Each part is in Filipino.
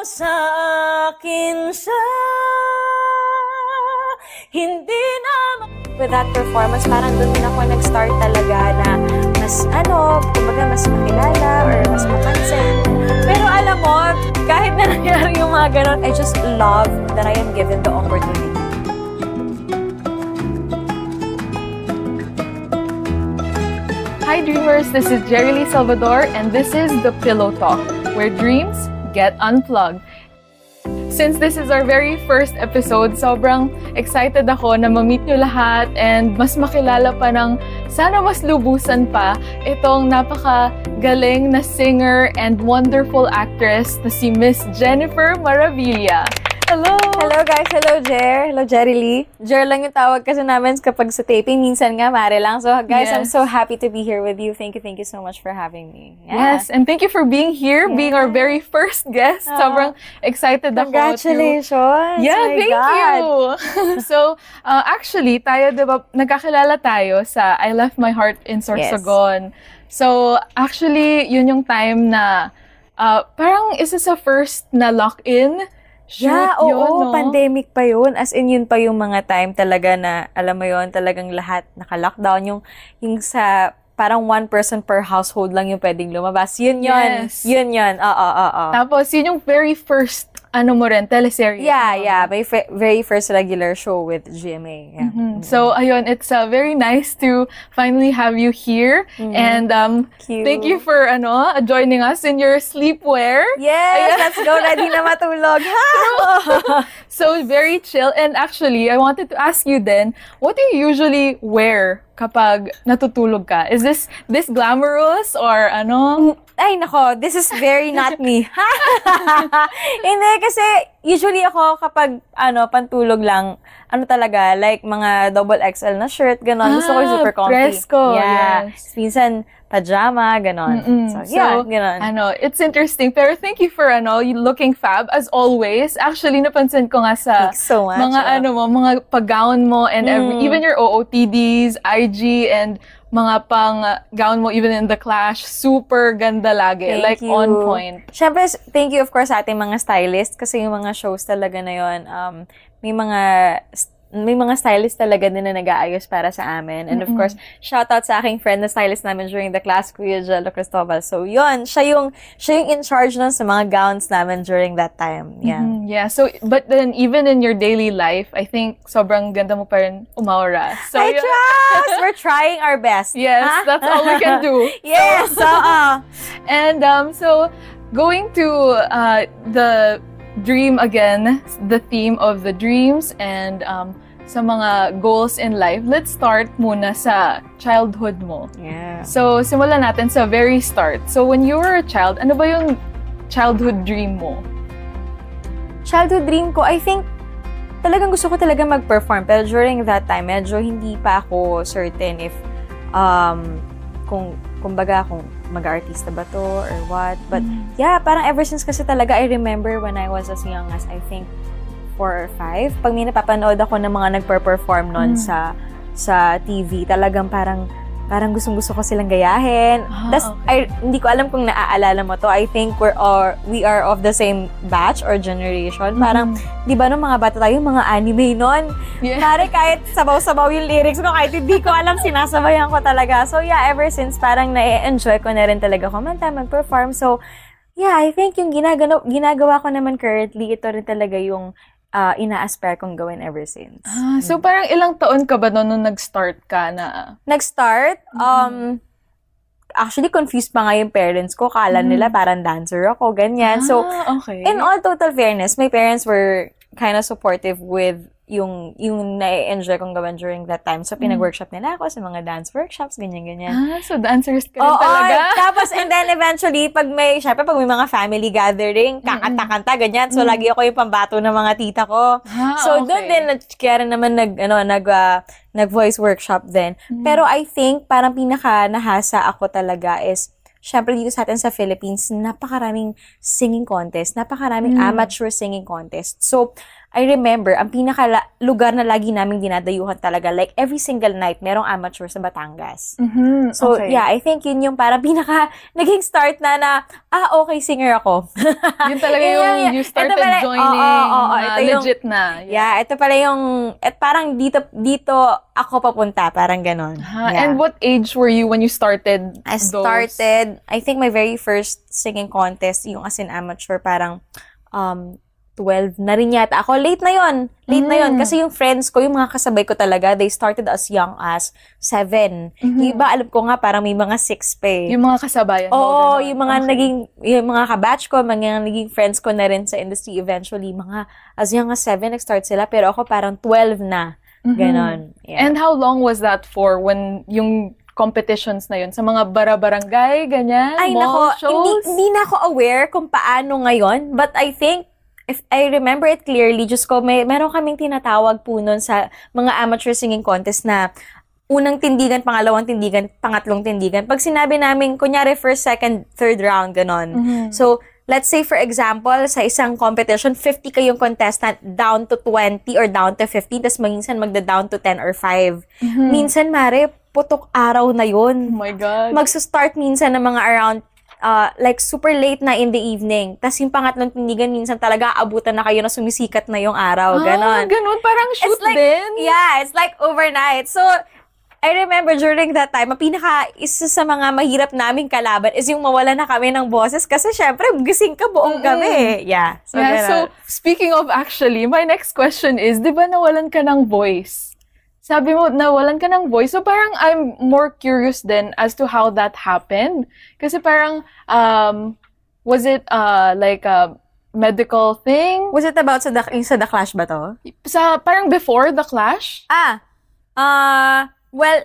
sa akin siya, hindi na... With that performance, parang doon din ako nag-start talaga na mas, kumbaga mas makilala or mas mapansin. Pero alam mo, kahit na nangyari yung mga ganun, I just love that I am given the opportunity. Hi Dreamers, this is Jerry Lee Salvador and this is The Pillow Talk, where dreams get unplugged. Since this is our very first episode, sobrang excited ako na ma-meet nyo lahat and mas makilala pa ng sana mas lubusan pa itong napaka-galing na singer and wonderful actress na si Miss Jennifer Maravilla. Hello! Hello guys! Hello Jer! Hello Jerry Lee! Jer lang yung tawag kasi namin kapag sa taping. Minsan nga, Mare lang. So guys, yes. I'm so happy to be here with you. Thank you so much for having me. Yeah. Yes, and thank you for being here, being our very first guest. Sobrang excited ako. Congratulations! Yeah, thank you! So, actually, tayo, diba, nagkakilala tayo sa I Left My Heart in Sorsogon. Yes. So, actually, yun yung time na parang isa sa first na lock-in. Oo, pandemic pa yun. As in, yun pa yung mga time talaga na, alam mo yun, talagang lahat naka-lockdown. Yung sa, parang one person per household lang yung pwedeng lumabas. Yun yun. Yes. Yun yun. Oo. Tapos, yun yung very first, mo rin, teleserye. Yeah. My very first regular show with GMA. Yeah. So, ayun, it's very nice to finally have you here. And thank you for joining us in your sleepwear. Yes, let's go. Ready na matulog. So, very chill. And actually, I wanted to ask you then, what do you usually wear kapag natutulog ka? Is this glamorous or ano? Ay, nako, this is very not me. Hindi, kasi usually ako kapag, pantulog lang, talaga, like mga double XL na shirt, ganon. Gusto ko yung super comfy. Fresco, yeah. Yes. Minsan, pajama, ganon. So, ganon. It's interesting. Pero thank you for, you looking fab, as always. Actually, napansin ko nga sa so much, mga, mga pag-gown mo and even your OOTDs, IG, and mga pang-gown mo, even in the Clash, super ganda lagi. Thank you. On point. Siyempre, thank you, of course, sa ating mga stylist, kasi yung mga shows talaga na yun, may mga stylist talaga din na nag-aayos para sa amin. And of course, shout out sa aking friend na stylist namin during the class, Kuya Jello Cristobal. So yun, siya yung in charge nun sa mga gowns namin during that time. Yeah. Yeah. So, but then even in your daily life, I think sobrang ganda mo pa rin umaura. So, I trust! We're trying our best. Yes, that's all we can do. Yes! And so, going to the dream again, the theme of the dreams and sa mga goals in life, let's start muna sa childhood mo. Yeah. So, simulan natin sa very start. So, when you were a child, ano ba yung childhood dream mo? Childhood dream ko, I think, talagang gusto ko talaga mag-perform. Pero during that time, medyo hindi pa ako certain if, kung mag-artista ba to or what. But, yeah, parang ever since kasi talaga, I remember when I was as young as, I think, 4 or 5. Pag may napapanood ako ng mga nagper-perform noon sa TV, talagang parang gustong-gusto ko silang gayahin. Hindi ko alam kung naaalala mo to. I think we are of the same batch or generation. Parang, di ba nung mga bata tayo, mga anime noon? Yeah. Pare, kahit sabaw-sabaw yung lyrics ko, kahit hindi ko alam, sinasabayan ko talaga. So yeah, ever since, parang na-enjoy ko na rin talaga kumanta, mag-perform. So, yeah, I think yung ginagawa ko naman currently, ito rin talaga yung ina-aspire kong gawin ever since. So parang ilang taon ka ba nung nag-start ka na? Nag-start? Actually, confused pa nga yung parents ko. Kala nila parang dancer ako, ganyan. So, okay. In all total fairness, my parents were kind of supportive with yung na-enjoy kong gawin during that time. So, pinag-workshop nila ako sa mga dance workshops, ganyan-ganyan. So dancers ka rin talaga? Tapos, and then eventually, pag may mga family gathering, kakanta-kanta, ganyan. So, lagi ako yung pambato ng mga tita ko. So, doon din, kaya rin naman nag-voice workshop din. Pero I think, parang pinaka-nahasa ako talaga is, syempre dito sa atin sa Philippines, napakaraming singing contest, napakaraming amateur singing contest. So, I remember, ang lugar na lagi naming dinadayuhan talaga, like every single night, merong amateur sa Batangas. So, okay. yeah, I think yun yung parang naging start na, okay, singer ako. Yun talaga yung you started joining, legit na. Yeah, ito pala yung, parang dito ako papunta, parang ganon. Yeah. And what age were you when you started I think my very first singing contest, yung as an amateur, parang 12 na rin yata ako. Late na yon. Kasi yung friends ko, yung mga kasabay ko talaga, they started as young as 7. Yung iba, alam ko nga, parang may mga 6 pa eh. Yung mga kasabayan mo? Oo, yung mga kabatch ko, mga naging friends ko na rin sa industry eventually, mga as young as 7, nag-start sila, pero ako parang 12 na. Ganon. Yeah. And how long was that for when yung competitions na yun? Sa mga bara-barangay, ganyan? Ay, mall nako, shows? hindi na ako aware kung paano ngayon, but I think, if I remember it clearly, Diyos ko, meron kaming tinatawag po nun sa mga amateur singing contest na unang tindigan, pangalawang tindigan, pangatlong tindigan. Pag sinabi namin, kunyari first, second, third round, ganon. So, let's say for example, sa isang competition, 50 kayong contestant, down to 20 or down to 15, tapos minsan magda-down to 10 or 5. Minsan, Mare, putok araw na yun. Oh my God. Magsa-start minsan ng mga around like super late na in the evening. Tapos yung pangatlong tindigan, minsan talaga abutan na kayo na sumisikat na yung araw. Ganon. Ganon. Parang shoot din. Yeah, it's like overnight. So, I remember during that time, isa sa mga mahirap naming kalaban is yung mawala na kami ng boses kasi syempre, gising ka buong gabi. Yeah. So, speaking of actually, my next question is, di ba nawalan ka ng voice? Sabi mo, nawalan ka ng voice. So parang I'm more curious then as to how that happened. Kasi parang, was it like a medical thing? Was it about sa The Clash ba to? Parang before The Clash? Well,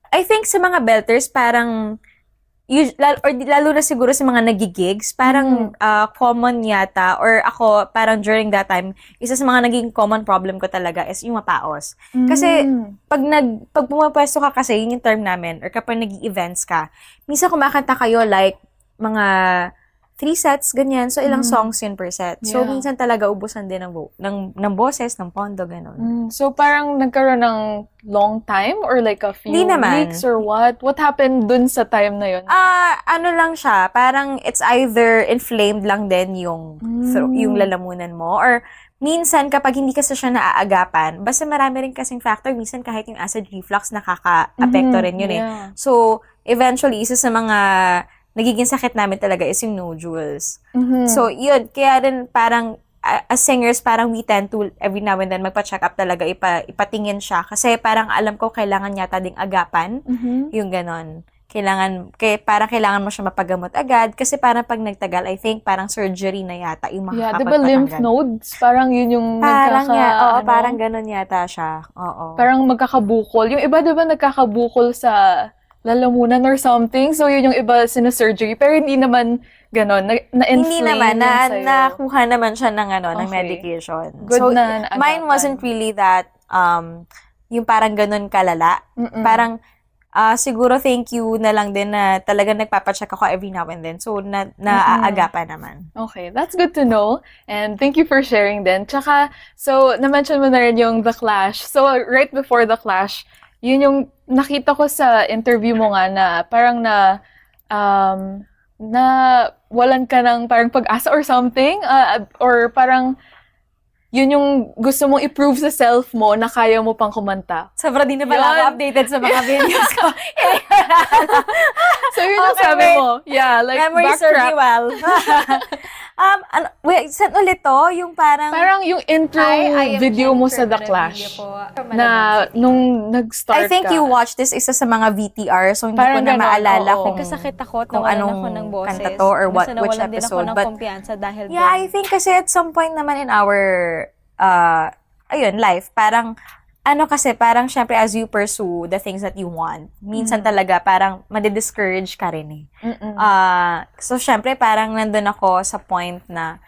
I think sa mga belters, parang, lalo na siguro sa mga nagigigs, parang common yata, or ako, parang during that time, isa sa mga naging common problem ko talaga is yung mapaos. Kasi, pag pumapwesto ka kasi, yun yung term namin, or kapag nag-events ka, minsan kumakanta kayo like, mga 3 sets, ganyan. So, ilang songs yun per set. So, minsan talaga ubusan din ng boses, ng pondo, gano'n. So, parang nagkaroon ng long time or like a few weeks or what? What happened dun sa time na yun? Ano lang siya, parang it's either inflamed lang din yung lalamunan mo, or minsan kapag hindi kasi siya naaagapan, basta marami rin kasing factor, minsan kahit yung acid reflux nakaka-apekto rin yun eh. So, eventually, isa sa mga nagiging sakit namin talaga is yung nodules. So, yun. Kaya rin parang, as singers, parang we tend to, every now and then, magpa-check up talaga, ipatingin siya. Kasi parang alam ko, kailangan yata ding agapan. Yung ganon. Parang kailangan mo siya mapagamot agad. Kasi parang pag nagtagal, I think, parang surgery na yata yung makakapagpatanggal. Diba lymph nodes? Parang yun yung parang ganon yata siya. Oo. Parang magkakabukol. Yung iba, diba nagkakabukol sa lalamunan or something. So, yun yung iba sinasurgery. Pero hindi naman ganon. Na-inflame hindi naman. Nakuha naman siya ng, ng medication. Good so, na mine wasn't really that, yung parang ganon kalala. Parang, siguro thank you na lang din na talagang nagpapacheck ako every now and then. So, naaagapan naman. Okay, that's good to know. And thank you for sharing din. Tsaka, so, na-mention mo na rin yung The Clash. So, right before The Clash, yun yung nakita ko sa interview mo nga na parang na walan ka ng parang pag-asa or something, or parang yun yung gusto mong i-prove sa self mo na kaya mo pang kumanta. Sobra din na pala ako updated sa mga videos ko. So yun yung sabi mo. Yeah, like memory serves me well. Wait, saan ulit to? Yung parang yung intro video mo sa The Clash. Na nung nag-start I think you watched this isa sa mga VTR, so hindi ko na maalala kung kasakit ako kung anong kanta to or which episode. But dahil yeah, I think kasi at some point naman in our life, parang kasi parang syempre as you pursue the things that you want, minsan talaga parang madi-discourage ka rin eh. So syempre parang nandun ako sa point na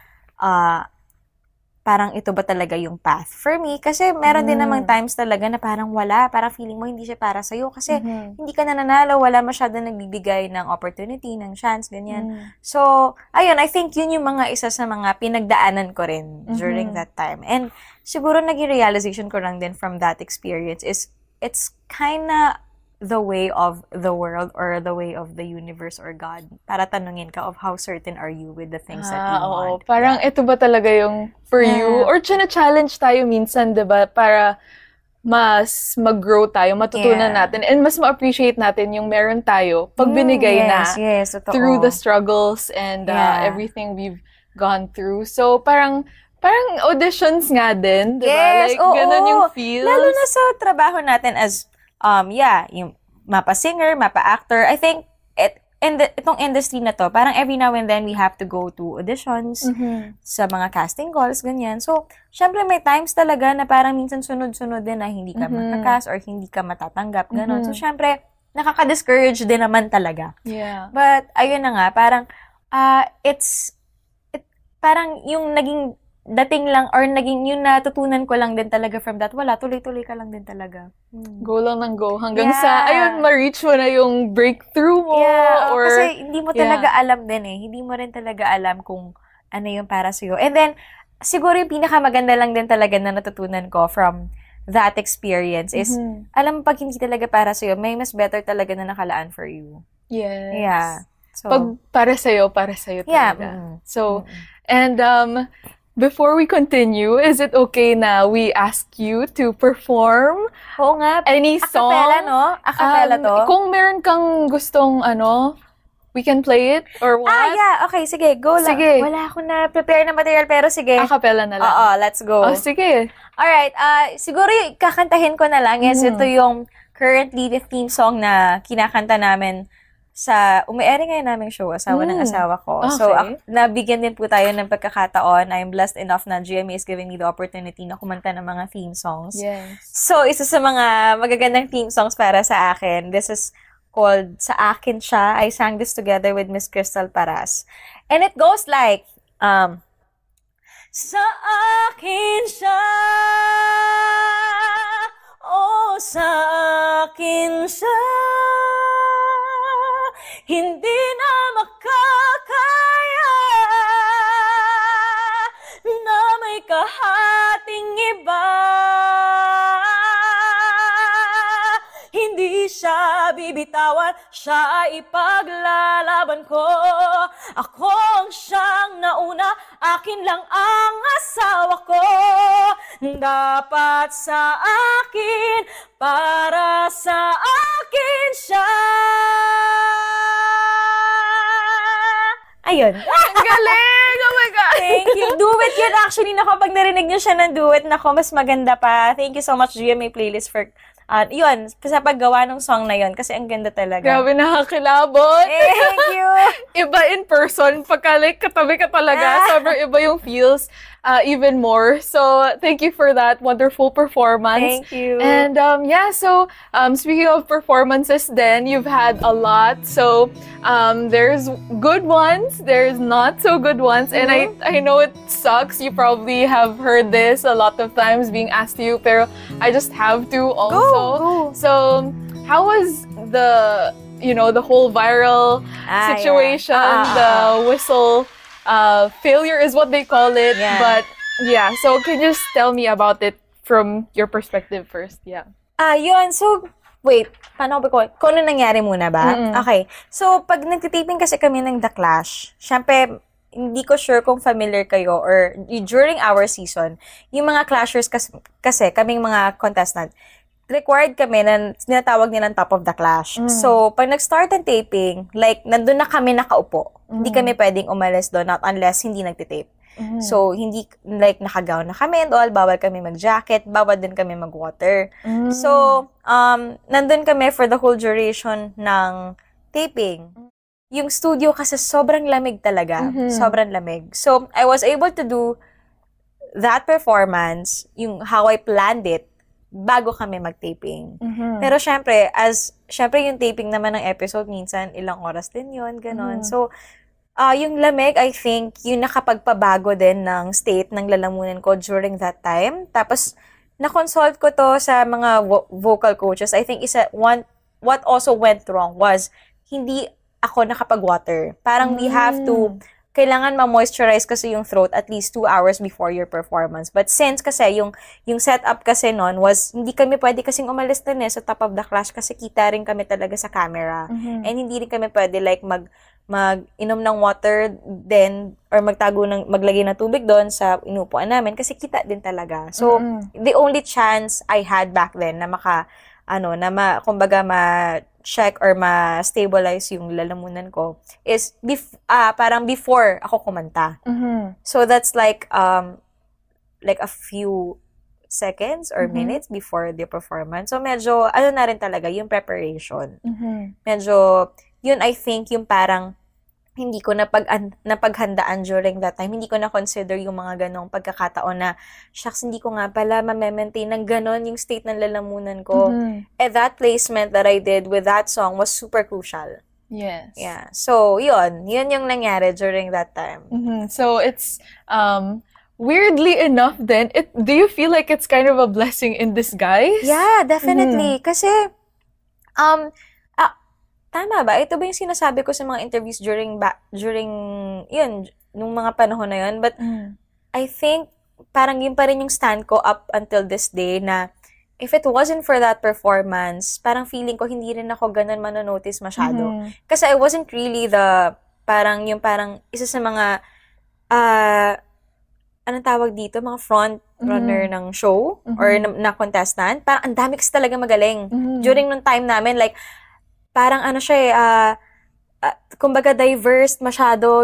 parang ito ba talaga yung path for me? Kasi meron din namang times talaga na parang wala, parang feeling mo hindi siya para sa'yo kasi hindi ka nananalo, wala masyadong nagbibigay ng opportunity, ng chance, ganyan. So, ayun, I think yun yung mga isa sa mga pinagdaanan ko rin during that time. And siguro naging realization ko lang din from that experience is it's kinda the way of the world or the way of the universe or God para tanungin ka of how certain are you with the things that you want. Parang ito ba talaga yung for you? Or challenge tayo minsan, diba? Para mas mag-grow tayo, matutunan natin, and mas ma-appreciate natin yung meron tayo pag binigay through the struggles and everything we've gone through. So, parang auditions nga din, diba? Yes, like, ganun yung feels. Lalo na sa trabaho natin as yung mapa-singer, mapa-actor. I think itong industry na to, parang every now and then we have to go to auditions sa mga casting calls, ganyan. So, syempre may times talaga na parang minsan sunod-sunod din na hindi ka makakas or hindi ka matatanggap, gano'n. So, syempre, nakaka-discourage din naman talaga. Yeah. But, ayun na nga, parang parang yung naging dating lang or naging yung natutunan ko lang din talaga from that, wala, tuloy-tuloy ka lang din talaga. Go lang ng go hanggang sa, ayun, ma-reach mo na yung breakthrough mo. Yeah, or, kasi hindi mo talaga alam din Hindi mo rin talaga alam kung ano yung para sa'yo. And then, siguro yung pinakamaganda lang din talaga na natutunan ko from that experience is, alam mo, pag hindi talaga para sa'yo, may mas better talaga na nakalaan for you. Yes. Yeah. So, pag para sa'yo talaga. Yeah. So, and, before we continue, is it okay na we ask you to perform any song? Acapella, no? Acapella to? Kung meron kang gustong, we can play it or what? Yeah. Okay, sige. Go lang. Sige. Wala akong na-prepare na material, pero sige. Acapella na lang. Oo, let's go. Oh, sige. Alright, siguro kakantahin ko na lang. Yes, ito yung currently the theme song na kinakanta namin sa umi-airing ngayon naming show, Asawa ng Asawa Ko. Okay. So, nabigyan din po tayo ng pagkakataon. I'm blessed enough na GMA is giving me the opportunity na kumanta ng mga theme songs. Yes. So, isa sa mga magagandang theme songs para sa akin, this is called Sa Akin Siya. I sang this together with Miss Crystal Paras. And it goes like, Sa akin siya, oh, sa akin siya, hindi na makakaya na may kahating iba. Hindi siya bibitawan, siya ay ipaglalaban ko. Ako ang siyang nauna, akin lang ang asawa ko. Dapat sa akin, para sa akin siya. Ayun. Galing! Oh my God! Thank you. Duet yun. Actually, kapag narinig niyo siya ng duet, mas maganda pa. Thank you so much, GMA Playlist, for yun, sa paggawa ng song na yun, kasi ang ganda talaga. Grabe, nakakilabot. Thank you. Iba in person, pagka like katabi ka talaga, sobrang iba yung feels, even more. So, thank you for that wonderful performance. Thank you. And speaking of performances then, you've had a lot. So, there's good ones, there's not so good ones, and I know it sucks. You probably have heard this a lot of times being asked to you, pero I just have to also. Go. So, how was the whole viral situation, the whistle failure is what they call it. Yeah. But yeah, so can you just tell me about it from your perspective first? Yeah. Yun. So, wait. Paano ko? Kung ano nangyari muna ba? Okay. So, pag nagtitaping kasi kami ng The Clash, syempre, hindi ko sure kung familiar kayo or during our season, yung mga Clashers kasi kaming mga contestant, required kami na sinatawag nilang top of the clash. So, pag nag-start ang taping, like, nandun na kami nakaupo. Hindi kami pwedeng umalis doon, not unless hindi nagtitape. So, hindi, like, nakagown na kami and all, bawal kami mag-jacket, bawal din kami mag-water. So, nandun kami for the whole duration ng taping. Yung studio kasi sobrang lamig talaga. Sobrang lamig. So, I was able to do that performance, yung how I planned it, bago kami mag-taping. Pero syempre yung taping naman ng episode, minsan ilang oras din yun, ganon. So, Yung lamig, I think, yung nakapagpabago din ng state ng lalamunan ko during that time. Tapos, na-consult ko to sa mga vocal coaches. I think what also went wrong was, hindi ako nakapag-water. Parang we have to, kailangan ma-moisturize kasi yung throat at least 2 hours before your performance. But since kasi yung setup kasi noon was, hindi kami pwede kasing umalis din sa top of the class kasi kita rin kami talaga sa camera. And hindi rin kami pwede like mag-inom ng water then or maglagay ng tubig doon sa inupuan namin kasi kita din talaga. So, the only chance I had back then na kumbaga ma-check or ma-stabilize yung lalamunan ko is parang before ako kumanta. So, that's like a few seconds or minutes before the performance. So, medyo, na rin talaga, yung preparation. Medyo, yun I think, yung parang hindi ko napaghandaan during that time. Hindi ko na-consider yung mga ganong pagkakataon na, shucks, hindi ko nga pala ma-maintain ng ganon yung state ng lalamunan ko. That placement that I did with that song was super crucial. Yes. Yeah. So, yun yung nangyari during that time. So, it's, weirdly enough then, do you feel like it's kind of a blessing in disguise? Yeah, definitely. Kasi, tama ba? Ito ba yung sinasabi ko sa mga interviews during yun, nung mga panahon na yun? But, I think, parang yun pa rin yung stand ko up until this day na, if it wasn't for that performance, parang feeling ko hindi rin ako ganun manonotice masyado. Kasi I wasn't really parang isa sa mga, anong tawag dito? Mga front runner ng show or na contestant. Parang ang dami kasi talaga magaling. During nung time namin, like, parang kumbaga diverse masyado,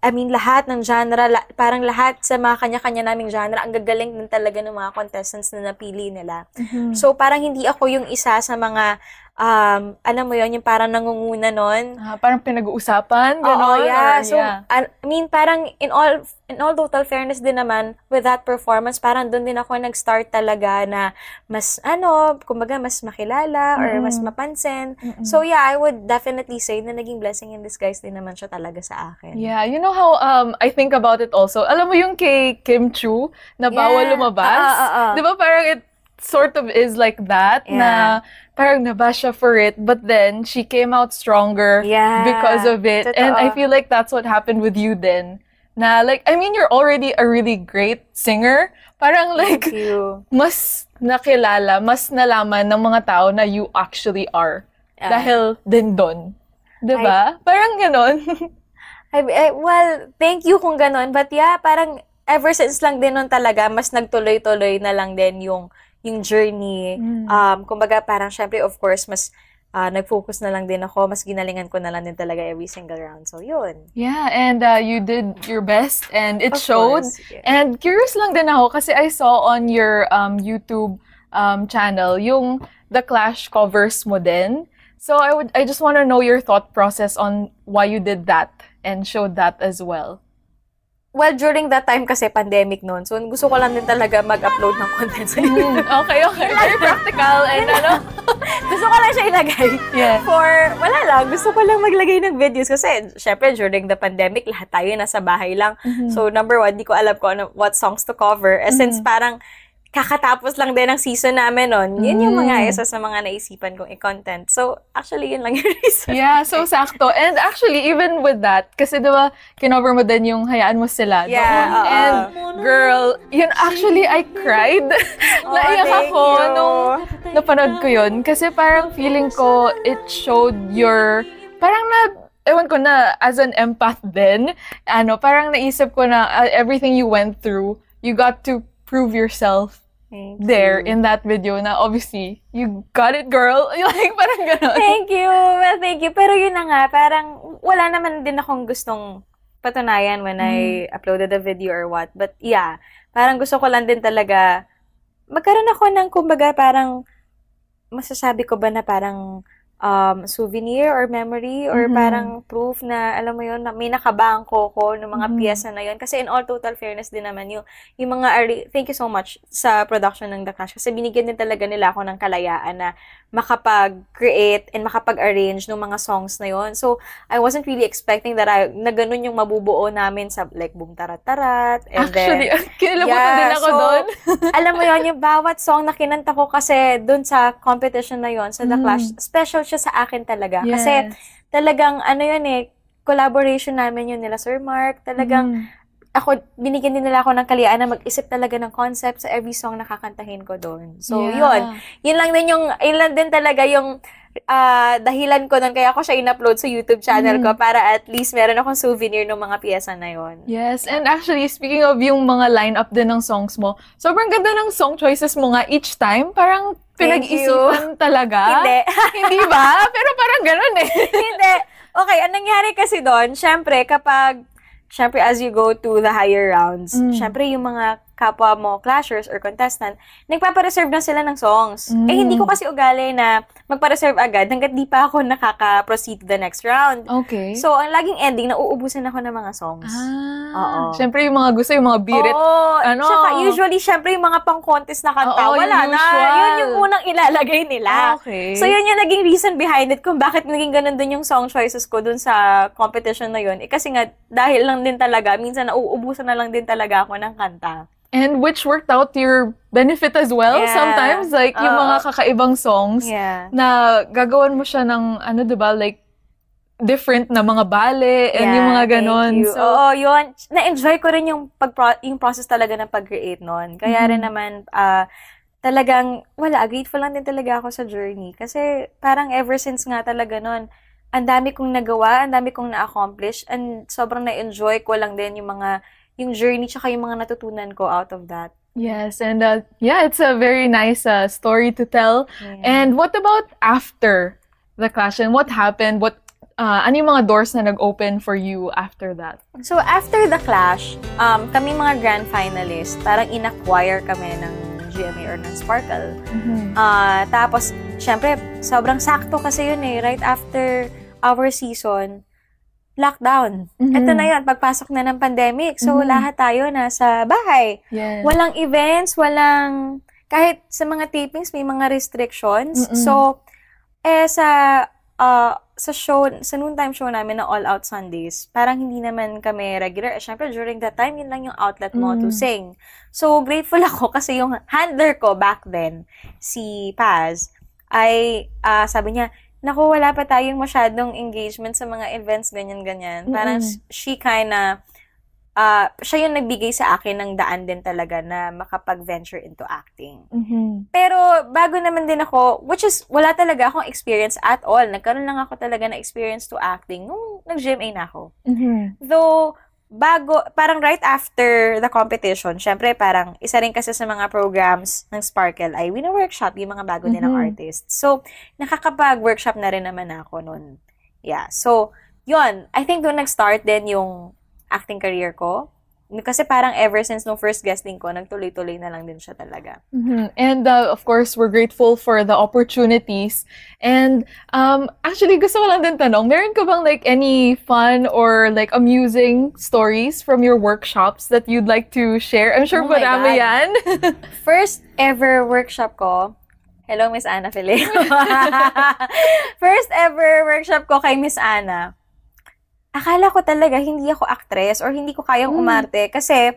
lahat ng genre, parang lahat sa mga kanya-kanya naming genre, ang gagaling din talaga ng mga contestants na napili nila. So, parang hindi ako yung isa sa mga, alam mo yun, yung parang nangunguna nun. Parang pinag-uusapan, gano'n? Oo, yeah. So, parang in all total fairness din naman, with that performance, parang doon din ako nag-start talaga na mas, kumbaga, mas makilala or mas mapansin. So, yeah, I would definitely say na naging blessing in disguise din naman siya talaga sa akin. Yeah, you know how I think about it also? Alam mo yung kay Kim Chu, na bawal lumabas? Di ba parang it sort of is like that, na parang nabash siya for it, but then she came out stronger because of it. Totoo. And I feel like that's what happened with you then. Na like, you're already a really great singer. Parang like, mas nakilala, mas nalaman ng mga tao na you actually are. Dahil din doon. Diba? Parang ganon. Well, thank you kung ganon. But yeah, parang ever since lang din nun talaga, mas nagtuloy-tuloy na lang din yung journey. Kumbaga, parang syempre, of course, mas nag-focus na lang din ako, mas ginalingan ko na lang din talaga every single round. So, yun. Yeah, and you did your best, and it of showed. Course, yeah. And curious lang din ako, kasi I saw on your YouTube channel, yung The Clash covers mo din. So, I just want to know your thought process on why you did that, and showed that as well. Well, during that time kasi pandemic noon. So, gusto ko lang din talaga mag-upload ng content sa YouTube. Okay. Very practical. And gusto ko lang siya ilagay. Yeah. Wala lang. Gusto ko lang maglagay ng videos. Kasi, syempre, during the pandemic, lahat tayo nasa bahay lang. So, number one, di ko alam ko what songs to cover. Since parang, kakatapos lang din ang season namin nun. Yun yung mga isa sa mga naisipan kong i-content. So, actually, yun lang yung reason. Yeah, so sakto. And actually, even with that, kasi diba, kinover mo din yung Hayaan Mo Sila. Yeah. And, girl, yun actually, I cried. Naiyak ako nung napanood ko yun. Kasi parang feeling ko, it showed your, ewan ko na, as an empath din, parang naisip ko na everything you went through, you got to prove yourself there in that video na obviously, you got it, girl. Like, parang gano'n. Thank you. Well, thank you. Pero yun na nga, parang wala naman din akong gustong patunayan when I uploaded the video or what. But yeah, parang gusto ko lang din talaga magkaroon ako ng, kumbaga, parang masasabi ko ba na parang souvenir or memory or parang proof na, alam mo yun, na may nakabangko ko ng mga piyesa na yun. Kasi in all total fairness din naman, yung mga, thank you so much sa production ng The Clash. Kasi binigyan din talaga nila ako ng kalayaan na makapag-create and makapag-arrange ng mga songs na yun. So, I wasn't really expecting that na ganun yung mabubuo namin sa like Boom Tarat Tarat. And actually, kinilabutan din ako doon. Alam mo yun, yung bawat song na kinanta ko kasi doon sa competition na yun, sa The Clash, special siya sa akin talaga. Yes. Kasi talagang, collaboration namin yun nila Sir Mark. Talagang, binigyan din nila ako ng kalayaan na mag-isip talaga ng concept sa every song na kakantahin ko doon. So, yun lang din talaga yung dahilan ko nun, kaya ako siya in-upload sa YouTube channel ko para at least meron akong souvenir ng mga piyesa na yun. Yes, and actually, speaking of yung mga line-up din ng songs mo, sobrang ganda ng song choices mo nga each time. Parang pinag-isipan talaga. Hindi. Hindi ba? Pero parang ganun eh. Hindi. Okay, ang nangyari kasi doon, syempre, as you go to the higher rounds, syempre yung mga kapwa mo, clashers or contestant, nagpapareserve na sila ng songs. Eh, hindi ko kasi ugali na magpa-reserve agad hanggat di pa ako nakaka-proceed to the next round. Okay. So, ang laging ending, nauubusan ako ng mga songs. Oo. Syempre yung mga gusto, yung mga birit. Oo. Tsaka usually, syempre yung mga pang-contest na kanta, wala na. Yun yung unang ilalagay nila. Okay. So, yun yung naging reason behind it kung bakit naging ganun dun yung song choices ko dun sa competition na yun. Eh, kasi nga, dahil lang din talaga, minsan nauubusan na lang din talaga ako ng kanta. And which worked out to your benefit as well. Yeah. Sometimes, like, yung mga kakaibang songs na gagawan mo siya ng, diba, like, different na mga bale and yung mga ganon. So, yun. Na-enjoy ko rin yung process talaga ng pag-create nun. Kaya rin naman, talagang, grateful lang din talaga ako sa journey. Kasi parang ever since nga talaga nun, ang dami kong nagawa, ang dami kong na-accomplish, and sobrang na-enjoy ko lang din yung journey tsaka yung mga natutunan ko out of that. Yes, and it's a very nice story to tell. Yeah. And what about after the Clash? And what happened? Ano yung mga doors na nag-open for you after that? So, after the Clash, kami mga grand finalists, parang in-acquire kami ng GMA or ng Sparkle. Tapos, syempre, sobrang sakto kasi yun eh. Right after our season, lockdown. Ito na yun, pagpasok na ng pandemic. So, lahat tayo nasa bahay. Yes. Walang events, kahit sa mga tapings, may mga restrictions. So, sa noontime show namin na All Out Sundays, parang hindi naman kami regular. Siyempre, during that time, yun lang yung outlet mo to sing. So, grateful ako kasi yung handler ko back then, si Paz, ay sabi niya, naku, wala pa tayong masyadong engagement sa mga events, ganyan-ganyan. Parang siya yung nagbigay sa akin ng daan din talaga na makapag-venture into acting. Pero bago naman din ako, which is, wala talaga akong experience at all. Nagkaroon lang ako talaga na experience to acting nung nag-GMA na ako. Though, parang right after the competition, syempre parang isa rin kasi sa mga programs ng Sparkle ay wina-workshop yung mga bago nilang artists. So, nakakapag-workshop na rin naman ako nun. Yeah. So, yun. I think doon nag-start din yung acting career ko. Kasi parang ever since no first guesting ko, nagtuloy-tuloy na lang din siya talaga. And of course, we're grateful for the opportunities. And actually, gusto ko lang din tanong, meron ka bang like any fun or like amusing stories from your workshops that you'd like to share? I'm sure marami yan. First ever workshop ko, hello Miss Ana Philip. First ever workshop ko kay Miss Ana. Akala ko talaga hindi ako actress or hindi ko kayang umarte kasi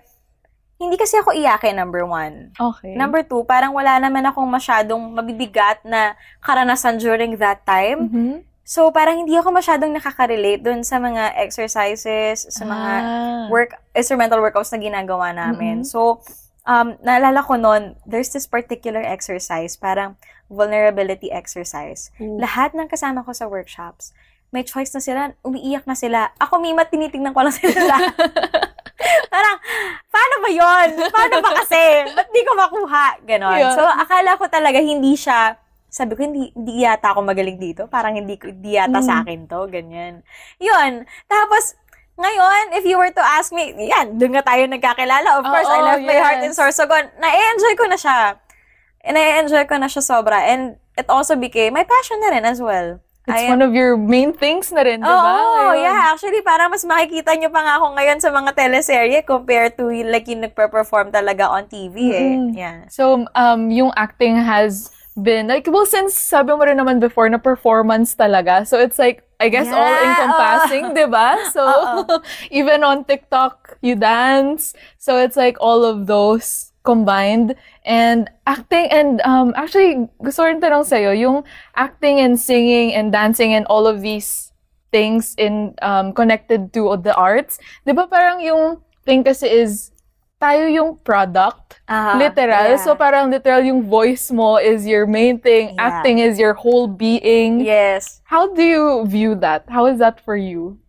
hindi kasi ako iyakin, number 1. Okay. Number 2, parang wala naman akong masyadong mabibigat na karanasan during that time. So, parang hindi ako masyadong nakaka-relate dun sa mga exercises, sa mga instrumental workouts na ginagawa namin. So, naalala ko nun, there's this particular exercise, parang vulnerability exercise. Lahat ng kasama ko sa workshops, may choice na sila, umiiyak na sila. Ako, Mimat, tinitignan ko lang sila. Parang, paano ba yun? Paano ba kasi? Ba't di ko makuha? Ganon. Yeah. So, akala ko talaga hindi siya, sabi ko, hindi yata ako magaling dito. Parang hindi yata sa akin to. Ganyan. Yun. Tapos, ngayon, if you were to ask me, yan, doon nga tayo nagkakilala. Of course, I left my heart in Sorsogon. Na-enjoy ko na siya. Na-enjoy ko na siya sobra. And it also became my passion na rin as well. It's one of your main things na rin, di ba? Oo, yeah. Actually, parang mas makikita nyo pa nga ako ngayon sa mga teleserye compared to like yung nagpe-perform talaga on TV Yeah. So, yung acting has been, like, well, since sabi mo rin naman before na performance talaga. So, it's like, I guess, all-encompassing, di ba? So, even on TikTok, you dance. So, it's like all of those combined. And acting and actually gusto rin tanong sa'yo, yung acting and singing and dancing and all of these things in connected to the arts, di ba parang yung thing kasi is tayo yung product, literal. So parang literal yung voice mo is your main thing, acting is your whole being. Yes. How do you view that? How is that for you?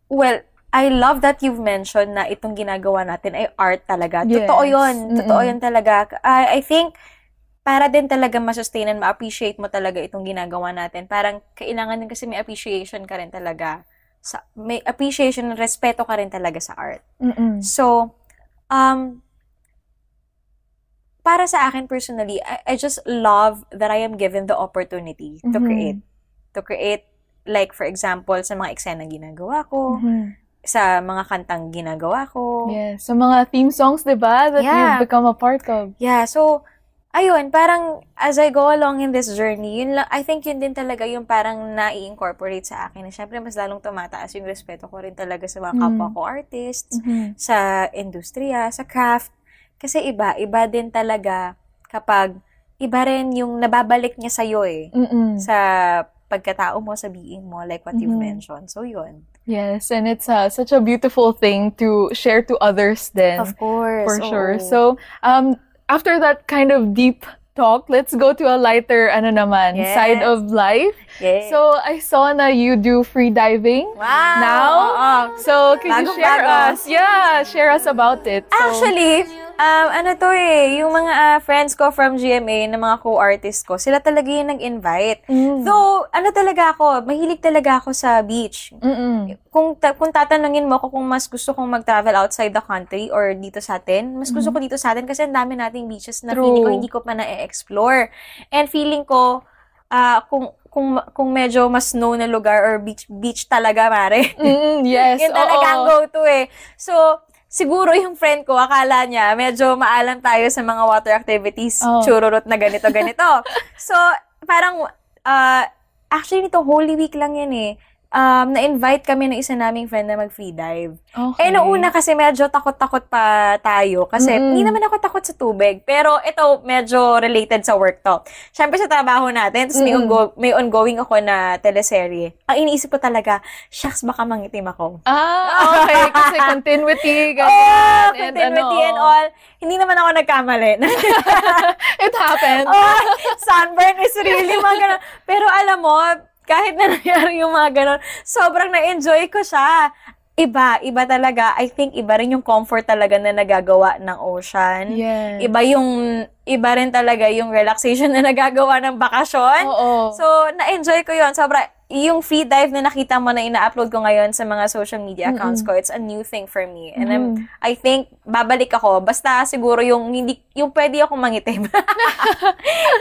Well, I love that you've mentioned na itong ginagawa natin ay art talaga. Yes. Totoo yun. Totoo yun talaga. I think, para din talaga ma-sustain and ma-appreciate mo talaga itong ginagawa natin. Parang kailangan din kasi may appreciation ka rin talaga. May appreciation and respeto ka rin talaga sa art. So, para sa akin personally, I just love that I am given the opportunity to create. To create, like for example, sa mga eksena ginagawa ko, sa mga kantang ginagawa ko. Yes, sa mga theme songs, di ba? That you've become a part of. Yeah, so, ayun, parang as I go along in this journey, I think yun din talaga yung parang nai-incorporate sa akin. Siyempre, mas lalong tumataas yung respeto ko rin talaga sa mga kapwa ko artists, sa industriya, sa craft. Kasi iba din talaga kapag iba rin yung nababalik niya sa'yo sa pagkatao mo, sa being mo, like what you've mentioned. So, yun. Yes, and it's such a beautiful thing to share to others then. Of course. For sure. So, after that kind of deep talk, let's go to a lighter, side of life. Yes. So, I saw na you do free diving now. So, can you share us? Yeah, share us about it. So, actually, yung mga friends ko from GMA, na mga co-artists ko, sila talaga yung nag-invite. Though, talaga ako, mahilig talaga ako sa beach. Kung tatanungin mo ako kung mas gusto kong mag-travel outside the country or dito sa atin, mas gusto ko dito sa atin kasi ang dami nating beaches na feeling ko hindi ko pa na-explore. And feeling ko, kung medyo mas snow na lugar or beach talaga, mare. Yes. Yun talaga ang go-to So, siguro yung friend ko, akala niya, medyo maalam tayo sa mga water activities, chururot na ganito. So, parang, actually, nito Holy Week lang yan na-invite kami ng isa naming friend na mag-free dive. Okay. Noong una kasi medyo takot-takot pa tayo kasi hindi naman ako takot sa tubig. Pero ito, medyo related sa work to. Siyempre sa trabaho natin, tapos may ongoing ako na teleserye. Ang iniisip ko talaga, shucks, baka mangitim ako. Okay. Kasi continuity, ganyan. Continuity and all. Hindi naman ako nagkamali. It happened. Sunburn is really mga ganun. Pero alam mo, kahit na nangyari yung mga ganon, sobrang na-enjoy ko siya. Iba talaga. I think iba rin yung comfort talaga na nagagawa ng ocean. Yes. Iba rin talaga yung relaxation na nagagawa ng bakasyon. So, na-enjoy ko yun. Yung free dive na nakita mo na ina-upload ko ngayon sa mga social media accounts ko, it's a new thing for me. And I think, babalik ako. Basta siguro yung pwede akong mangitim.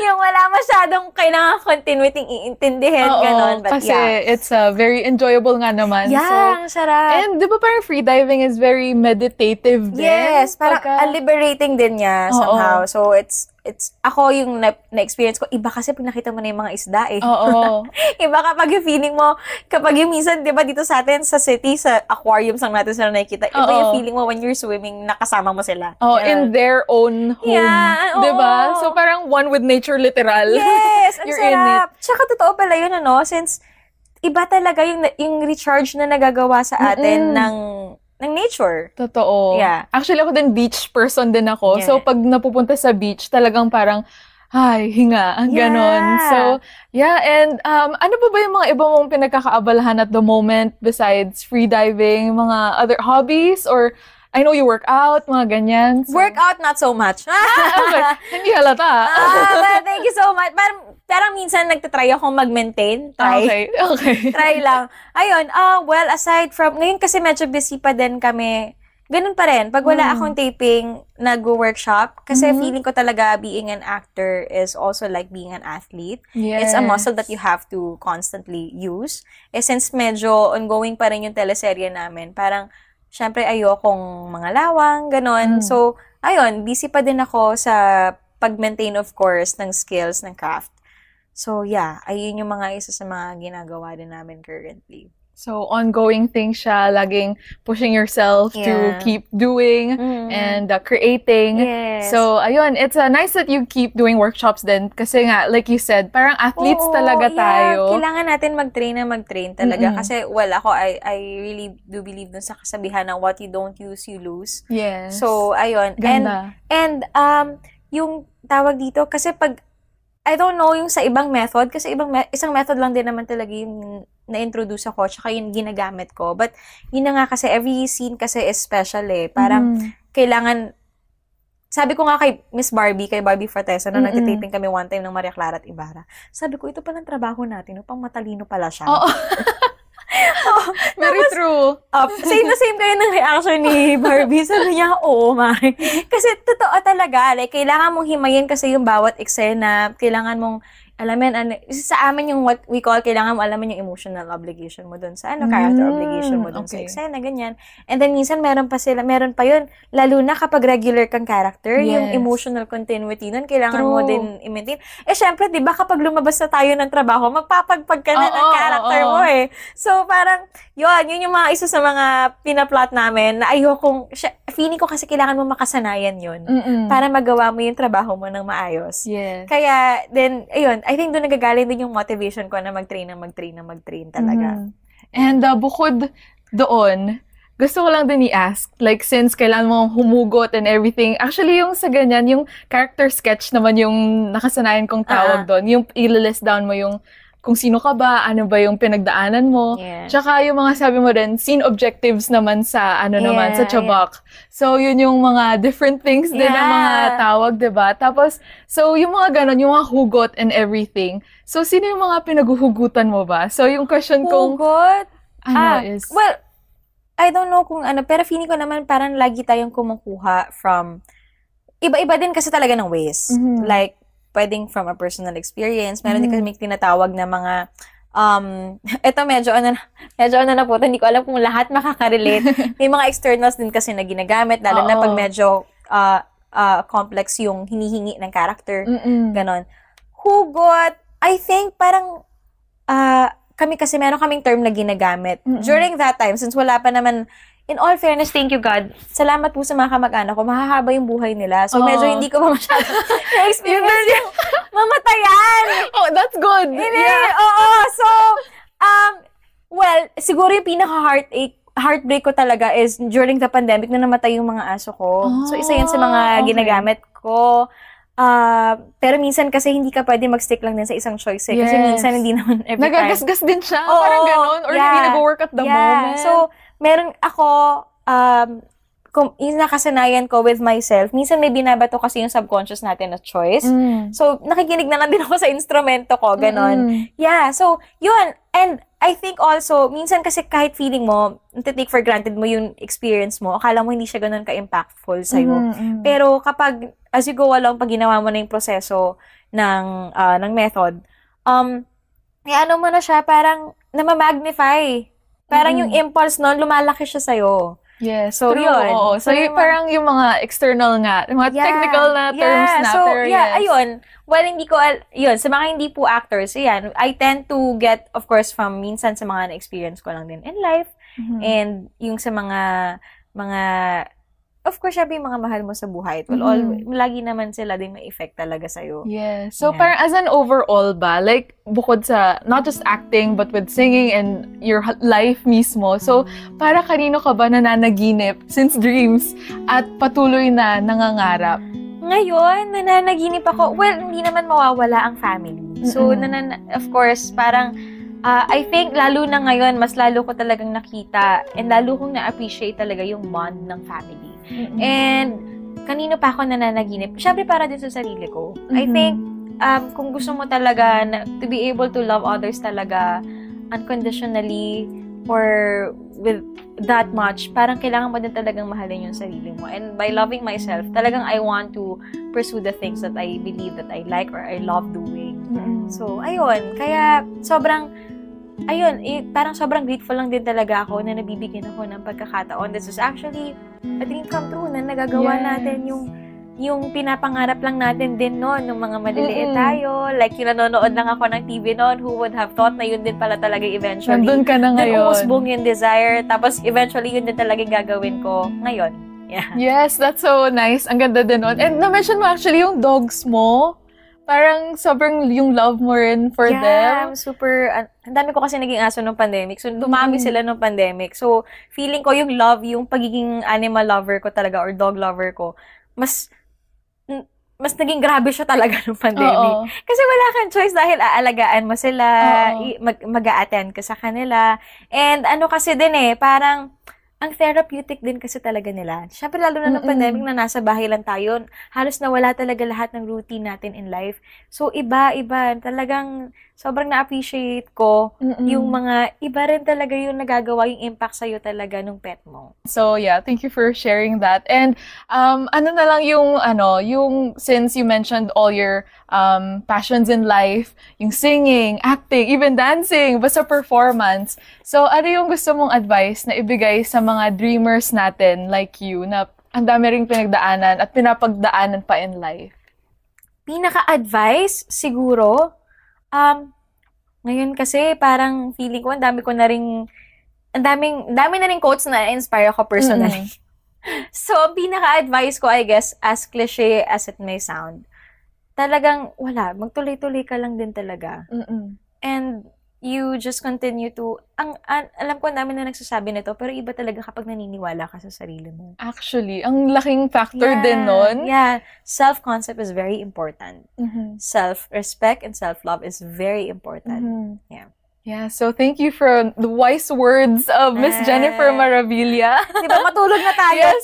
Yung wala masyadong kailangan continuity iintindihin, ganon. But kasi it's very enjoyable nga naman. Yeah, so, sarap. And di ba parang free diving is very meditative din? Yes, parang liberating din niya somehow. So, it's ako yung na-experience ko. Iba kasi pag nakita mo na yung mga isda Iba kapag yung feeling mo, kapag yung minsan, di ba dito sa atin, sa city, sa aquariums lang natin sila nakikita, iba yung feeling mo when you're swimming, nakasama mo sila. In their own home. Yeah, di ba? So parang one with nature, literal. Yes, ang You're sarap. in it. Tsaka totoo pala yun, since iba talaga yung recharge na nagagawa sa atin ng nature. Totoo. Yeah. Actually, ako din beach person din ako. Yeah. So, pag napupunta sa beach, talagang parang, hinga, ganon. So, yeah, and ano pa ba yung mga iba mong pinagkakaabalahan at the moment besides free diving, mga other hobbies, or I know you work out, mga ganyan. So. Workout, not so much. Okay. Hindi halata. Thank you so much. Parang minsan nagtatry akong mag-maintain. Okay. Try lang. Ayun, well, aside from, ngayon kasi medyo busy pa din kami. ganun pa rin. Pag wala akong taping, nag-workshop. Kasi feeling ko talaga being an actor is also like being an athlete. Yes. It's a muscle that you have to constantly use. Since medyo ongoing pa rin yung teleserye namin, parang, syempre, ayokong mga lawang, ganun. So, ayun, busy pa din ako sa pag-maintain, of course, ng skills, ng craft. So, yeah, ayun yung mga isa sa mga ginagawa din namin currently. So, ongoing thing siya, laging pushing yourself to keep doing and creating. Yes. So, ayun, it's nice that you keep doing workshops din. Kasi nga, like you said, parang athletes talaga tayo. Kailangan natin mag-train talaga. Kasi, I really do believe dun sa kasabihan na what you don't use, you lose. Yes. So, ayun. Ganda. And yung tawag dito, kasi pag, I don't know yung sa ibang method, kasi isang method lang din naman talaga yung na-introduce ako, tsaka yung ginagamit ko. But, yun na nga kasi, every scene kasi is special eh. Parang, kailangan, sabi ko nga kay Miss Barbie, kay Barbie Fortesa, nung nagtitaping kami one time ng Maria Clara at Ibarra, sabi ko, ito palang trabaho natin, upang matalino pala siya. Oo. Very true. Same na same kayo ng reaction ni Barbie. Sabi niya, oh my. Kasi totoo talaga. Like, kailangan mong himayin kasi yung bawat eksena. Kailangan mong alamin, sa amin yung what we call, kailangan mo alamin yung emotional obligation mo dun sa, character obligation mo dun sa eksena, ganyan. And then, minsan, meron pa yun, lalo na kapag regular kang character, yung emotional continuity nun, kailangan mo din i-maintain. Syempre, di ba, kapag lumabas na tayo ng trabaho, magpapagpag ka na ng character mo eh. So, parang, yun yung mga isa sa mga pinaplot namin, na feeling ko kasi kailangan mo makasanayan yun, para magawa mo yung trabaho mo ng maayos. Yes. Kaya, then, ayun, I think doon nagagaling din yung motivation ko na mag-train talaga. And bukod doon, gusto ko lang din i-ask, like, since kailangan mo humugot and everything, actually, yung sa ganyan, yung character sketch naman yung nakasanayan kong tawag doon, yung i-list down mo yung kung sino ka ba, ano ba yung pinagdaanan mo. Yeah. Tsaka yung mga sabi mo rin, scene objectives naman sa, naman, sa Chabak. So, yun yung mga different things din na mga tawag, diba? Tapos, so, yung mga ganon, yung mga hugot and everything. So, sino yung mga pinaguhugutan mo ba? So, yung question kong... Hugot? Is... Well, I don't know kung pero feeling ko naman parang lagi tayong kumukuha from... Iba-iba din kasi talaga ng ways. Like, pwedeng from a personal experience. Meron din kasi may tinatawag na mga, ito medyo na po, hindi ko alam kung lahat makaka-relate. May mga externals din kasi na ginagamit, lalo na pag medyo complex yung hinihingi ng character. Ganon. Hugot, I think parang, kami kasi meron kaming term na ginagamit. During that time, since wala pa naman, in all fairness, thank you God, salamat po sa mga kamag-anak ko, mahahaba yung buhay nila. So, medyo hindi ko pa masyado na-experience yung mamatayan. Oh, that's good. Hindi, oo. So, well, siguro yung heartbreak ko talaga is during the pandemic na namatay yung mga aso ko. So, isa yun sa mga ginagamit ko. Pero minsan kasi hindi ka pwede mag-stick lang din sa isang choice eh. Kasi minsan hindi naman every time. Nagagasgas din siya. Parang ganon. Or hindi nag-work at the moment. So, meron ako, yung nakasanayan ko with myself, minsan may binabato kasi yung subconscious natin na choice. So, nakikinig na lang din ako sa instrumento ko, ganon. Yeah, so, yun. And I think also, minsan kasi kahit feeling mo, take for granted mo yung experience mo, akala mo hindi siya ganon ka-impactful sa'yo. Pero kapag, as you go along, pag ginawa mo na yung proseso ng method, ano mo na siya, parang namamagnify. Parang yung impulse nun, lumalaki siya sa'yo. Yes, so, true. Yun. Oo. So, parang yung mga external nga, yung mga technical na terms na. So, pero ayun. Well, hindi ko, yun, sa mga hindi po actors, yan, I tend to get, of course, from minsan sa mga na-experience ko lang din in life. And yung sa mga, of course, syempre yung mga mahal mo sa buhay. Well, lagi naman sila din may effect talaga sa'yo. Yes. So, parang as an overall ba, like, bukod sa, not just acting, but with singing and your life mismo. So, para kanino ka ba nananaginip since dreams at patuloy na nangangarap? Ngayon, nananaginip ako. Well, hindi naman mawawala ang family. So, of course, parang, I think, lalo na ngayon, mas lalo ko talagang nakita and lalo kong na-appreciate talaga yung bond ng family. And, kanino pa ako nananaginip? Siyempre, para din sa sarili ko. I think, kung gusto mo talaga to be able to love others talaga unconditionally or with that much, parang kailangan mo din talagang mahalin yung sarili mo. And by loving myself, talagang I want to pursue the things that I believe that I like or I love doing. So, ayun. Kaya, parang sobrang grateful lang din talaga ako na nabibigyan ako ng pagkakataon. This is actually a dream come true na nagagawa natin yung pinapangarap lang natin din noon, nung mga maliliit tayo. Like, yung nanonood lang ako ng TV noon, who would have thought na yun din pala talaga eventually. Nandun ka na ngayon. Umusbong yung desire, tapos eventually yun din talaga gagawin ko ngayon. Yeah. Yes, that's so nice. Ang ganda din nun. And na-mention mo actually yung dogs mo. Parang sobrang yung love mo rin for them. Yeah, super. Ang dami ko kasi naging aso nung pandemic. So, dumami sila nung pandemic. So, feeling ko yung love, yung pagiging animal lover ko talaga or dog lover ko, mas naging grabe siya talaga nung pandemic. Oo. Kasi wala kang choice dahil aalagaan mo sila, mag-a-attend ka sa kanila. And ano kasi din parang ang therapeutic din kasi talaga nila. Siyempre, lalo na ng pandemic na nasa bahay lang tayo, halos nawala talaga lahat ng routine natin in life. So, iba-iba. Talagang sobrang na-appreciate ko yung mga iba rin talaga yung nagagawa, yung impact sa'yo talaga nung pet mo. So, yeah, thank you for sharing that. And, ano na lang yung since you mentioned all your passions in life, yung singing, acting, even dancing, basta performance. So, ano yung gusto mong advice na ibigay sa mga dreamers natin like you na ang dami ring pinagdaanan at pinapagdaanan pa in life? Pinaka-advice, siguro, ngayon kasi parang feeling ko, ang dami na ring quotes na inspire ako personally. So, pinaka-advice ko, I guess, as cliche as it may sound, talagang magtuloy-tuloy ka lang din talaga. And you just continue to, alam ko namin na nagsasabi nito, pero iba talaga kapag naniniwala ka sa sarili mo. Actually, ang laking factor din nun. Yeah. Self-concept is very important. Self-respect and self-love is very important. Yeah, so thank you for the wise words of Miss Jennifer Maravilla. Diba, matulog na tayo? Yes.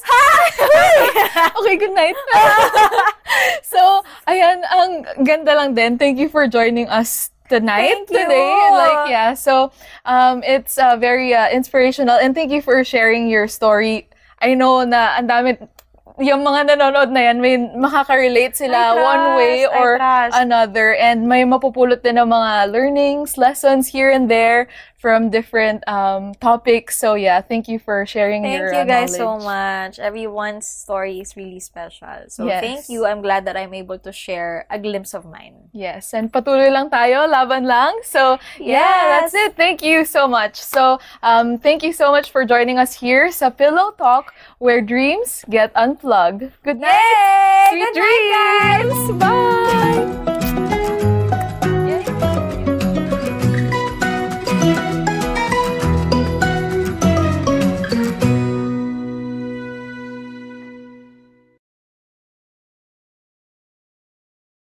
Okay, good night. So, ayan, ang ganda lang din. Thank you for joining us tonight, today. So, it's very inspirational, and thank you for sharing your story. I know na ang dami, yung mga nanonood na yan, may makaka-relate sila one way or another, and may mapupulot din ng mga learnings, lessons here and there from different topics. So yeah, thank you for sharing your knowledge. Thank you guys so much. Everyone's story is really special. So thank you. I'm glad that I'm able to share a glimpse of mine. Yes, and patuloy lang tayo, laban lang. So yeah, that's it. Thank you so much. So thank you so much for joining us here sa Pillow Talk, where dreams get unplugged. Good night. Sweet dreams. Bye.